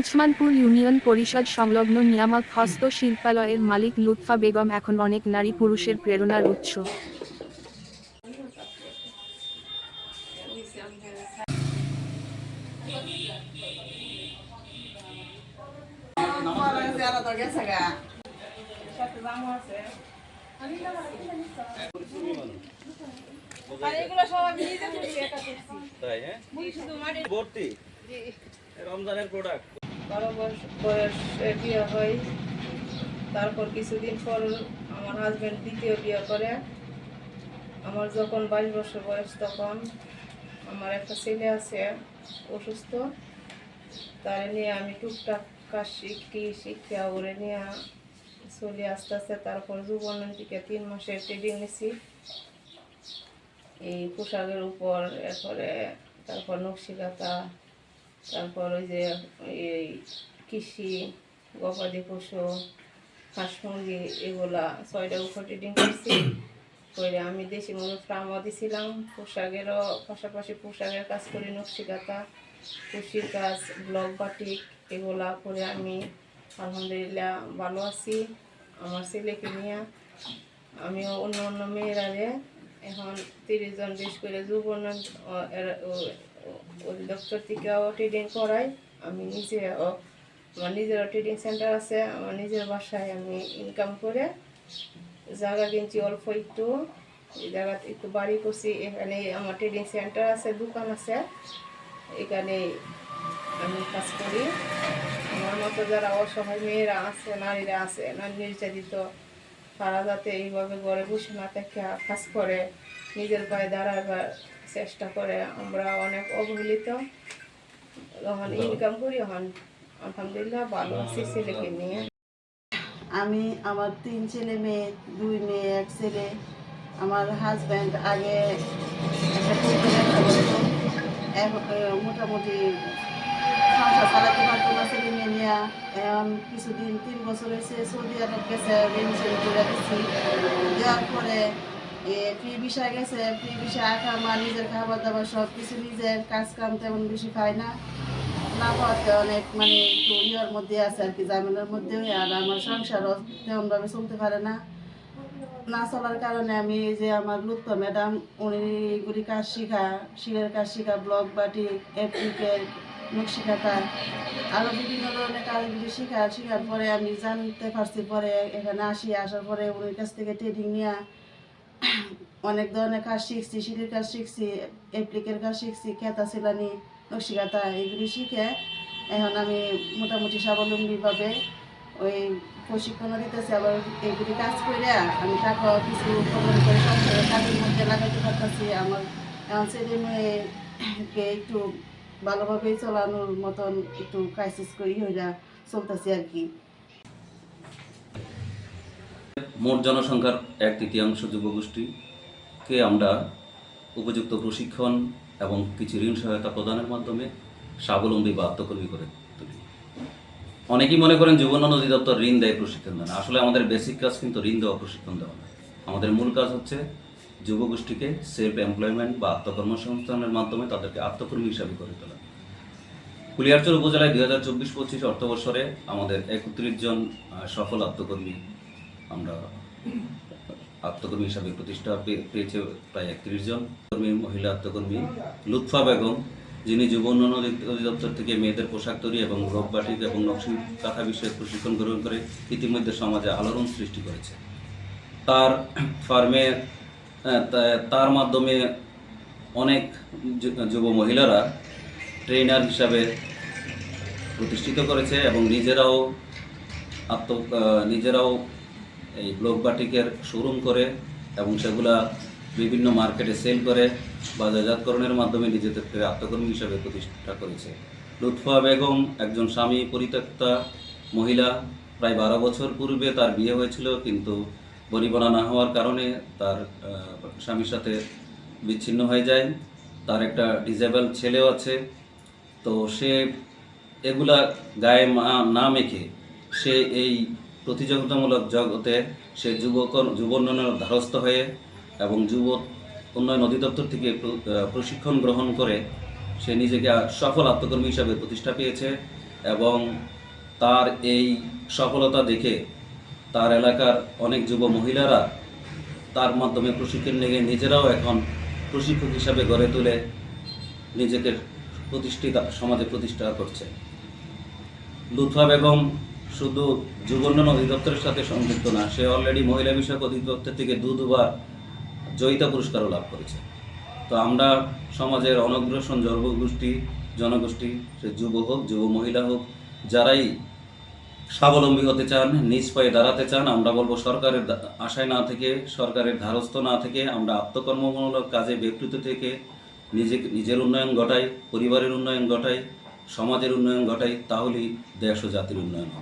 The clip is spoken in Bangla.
উসমানপুর ইউনিয়ন পরিষদ সংলগ্ন নিয়ামক হস্ত শিল্পালয়ের মালিক লুৎফা বেগম এখন অনেক নারী পুরুষের প্রেরণার উৎস। রমজানের প্রোডাক্ট 12 বয়সে বিয়ে হয়। তারপর কিছুদিন পর আমার হাজবেন্ড দ্বিতীয় বিয়ে করে। আমার যখন 22 বছর বয়স তখন আমার একটা ছেলে আছে অসুস্থ, তার নিয়ে আমি টুকটাক কাজ শিক্ষা ওরে নিয়ে চলি আস্তে আস্তে। তারপর যুবনন থেকে 3 মাসের ট্রেনিং নিছি এই পোশাকের উপর, এরপরে তারপর নকশিকাঁথা, তারপর ওই যে এই কৃষি, গবাদি পশু, হাঁস মুরগি, এগুলা 6টার উপর ট্রেডিং করছি করে। আমি দেশি মুরগ ফার্মও দিছিলাম, পোশাকেরও পাশাপাশি পোশাকের কাজ করি, নকশিকাঁথা, কুশির কাজ, ব্লক বাটিক, এগুলা করে আমি আলহামদুলিল্লাহ ভালো আছি। আমার ছেলেকে নিয়ে আমিও অন্য মেয়েরা এখন 30 জন বেশ করে যুব অধিদপ্তর থেকেও ট্রেডিং করাই। আমি আমার নিজেরও ট্রেডিং সেন্টার আছে, আমার নিজের বাসায় আমি ইনকাম করে জায়গা কিনছি অল্প একটু, এই জায়গাতে একটু বাড়ি করছি। এখানে আমার ট্রেডিং সেন্টার আছে, দোকান আছে, এখানে আমি কাজ করি। আমার মতো যারা অসহায় মেয়েরা আছে, নারীরা আছে, নারী নির্যাতিত, তারা যাতে এইভাবে ঘরে বসে না থেকে কাজ করে নিজের পায়ে দাঁড়াবার চেষ্টা করে। আমরা অনেক অবহেলিত, যখন ইনকাম করি এখন আলহামদুলিল্লাহ ভালো আছি ছেলেকে নিয়ে। আমি আমার 3 ছেলে মেয়ে, 2 মেয়ে 1 ছেলে। আমার হাজব্যান্ড আগে একটা মোটামুটি সংসার চালাতে পারতো না ছেলে মেয়ে নিয়ে। এখন কিছুদিন 3 বছর হয়েছে সৌদি আরব গেছে, রেমিশন করে দিচ্ছি। দেওয়ার পরে ফ্রি ভিসা গেছে, ফ্রি ভিসা মা নিজের খাবার দাবার সব কিছু নিজের, কাজ কাম তেমন বেশি পায় না, না পাওয়াতে অনেক একটু ইয়ের মধ্যে আছে আর কি, জামিনের মধ্যে। আর আমার সংসারও তেমনভাবে চলতে পারে না, না চলার কারণে আমি যে আমার লুৎফা ম্যাডাম, উনি এগুলি কাজ শিলের কাজ শিখা, ব্লক বাটি, অ্যাপ্লিকের, নকশিকাঁথা, আরও বিভিন্ন ধরনের কাজগুলি শেখার পরে আমি জানতে পারছি। পরে এখানে আসার পরে উনির কাছ থেকে ট্রেনিং নিয়ে অনেক ধরনের কাজ শিখছি, শিলের কাজ শিখছি, অ্যাপ্লিকের কাজ শিখছি, খেতা সেলানি, নকশিকাঁথা, এগুলি শিখে এখন আমি মোটামুটি স্বাবলম্বীভাবে ওই প্রশিক্ষণও দিতেছি। আবার এগুলি কাজ করে আমি টাকাও কিছু উৎপাদন করে সংসারের কাজের মধ্যে লাগাইতে পারতেছি। আমার এখন ছেলে মেয়েকে একটু ভালোভাবেই চালানোর মতন একটু ক্রাইসিস করি হইয়া চলতেছি আর কি। মোট জনসংখ্যার 1/3 যুবগোষ্ঠীকে আমরা উপযুক্ত প্রশিক্ষণ এবং কিছু ঋণ সহায়তা প্রদানের মাধ্যমে স্বাবলম্বী বা আত্মকর্মী করে তুলি। অনেকেই মনে করেন যুব উন্নয়ন অধিদপ্তর ঋণ দেয়, প্রশিক্ষণ দেয় না। আসলে আমাদের বেসিক কাজ কিন্তু ঋণ দেওয়া, প্রশিক্ষণ দেওয়া না। আমাদের মূল কাজ হচ্ছে যুবগোষ্ঠীকে সেলফ এমপ্লয়মেন্ট বা আত্মকর্মসংস্থানের মাধ্যমে তাদেরকে আত্মকর্মী হিসাবে গড়ে তোলা। কুলিয়ারচর উপজেলায় 2024-25 অর্থবর্ষরে আমাদের 31 জন সফল আত্মকর্মী আমরা আত্মকর্মী হিসাবে প্রতিষ্ঠা পেয়েছে প্রায় 31 জন কর্মী। মহিলা আত্মকর্মী লুৎফা বেগম, যিনি যুব উন্নয়ন অধিদপ্তর থেকে মেয়েদের পোশাক তৈরি এবং ব্লক বাটিক এবং নকশিকাঁথা বিষয়ে প্রশিক্ষণ গ্রহণ করে ইতিমধ্যে সমাজে আলোড়ন সৃষ্টি করেছে। তার ফার্মে তার মাধ্যমে অনেক যুব মহিলারা ট্রেনার হিসাবে প্রতিষ্ঠিত করেছে এবং নিজেরাও এই ব্লক বাটিকের শোরুম করে এবং সেগুলা বিভিন্ন মার্কেটে সেল করে বাজারজাতকরণের মাধ্যমে নিজেদেরকে আত্মকর্মী হিসাবে প্রতিষ্ঠা করেছে। লুৎফা বেগম একজন স্বামী পরিত্যক্তা মহিলা। প্রায় 12 বছর পূর্বে তার বিয়ে হয়েছিল, কিন্তু বনিবনা না হওয়ার কারণে তার স্বামীর সাথে বিচ্ছিন্ন হয়ে যায়। তার একটা ডিসেবল ছেলেও আছে। তো সে এগুলা গায়ে না মেখে সে এই প্রতিযোগিতামূলক জগতে সে যুব উন্নয়নের ধারস্থ হয়ে এবং যুব উন্নয়ন অধিদপ্তর থেকে প্রশিক্ষণ গ্রহণ করে সে নিজেকে সফল আত্মকর্মী হিসাবে প্রতিষ্ঠা পেয়েছে এবং তার এই সফলতা দেখে তার এলাকার অনেক যুব মহিলারা তার মাধ্যমে প্রশিক্ষণ নিয়ে নিজেরাও এখন প্রশিক্ষক হিসাবে গড়ে তুলে নিজেকে সমাজে প্রতিষ্ঠা করছে। লুৎফা বেগম শুধু যুব উন্নয়ন অধিদপ্তরের সাথে সংযুক্ত না, সে অলরেডি মহিলা বিষয়ক অধিদপ্তর থেকে দুবার জয়িতা পুরস্কারও লাভ করেছে। তো আমরা সমাজের অনগ্রসর জনগোষ্ঠী সে যুব হোক, যুব মহিলা হোক, যারাই স্বাবলম্বী হতে চান, নিজ পায়ে দাঁড়াতে চান, আমরা বলবো সরকারের আশায় না থেকে, সরকারের ধারস্থ না থেকে আমরা আত্মকর্মমূলক কাজে বিবৃত থেকে নিজের উন্নয়ন ঘটাই, পরিবারের উন্নয়ন ঘটাই, সমাজের উন্নয়ন ঘটাই, তাহলেই দেশ ও জাতির উন্নয়ন হবে।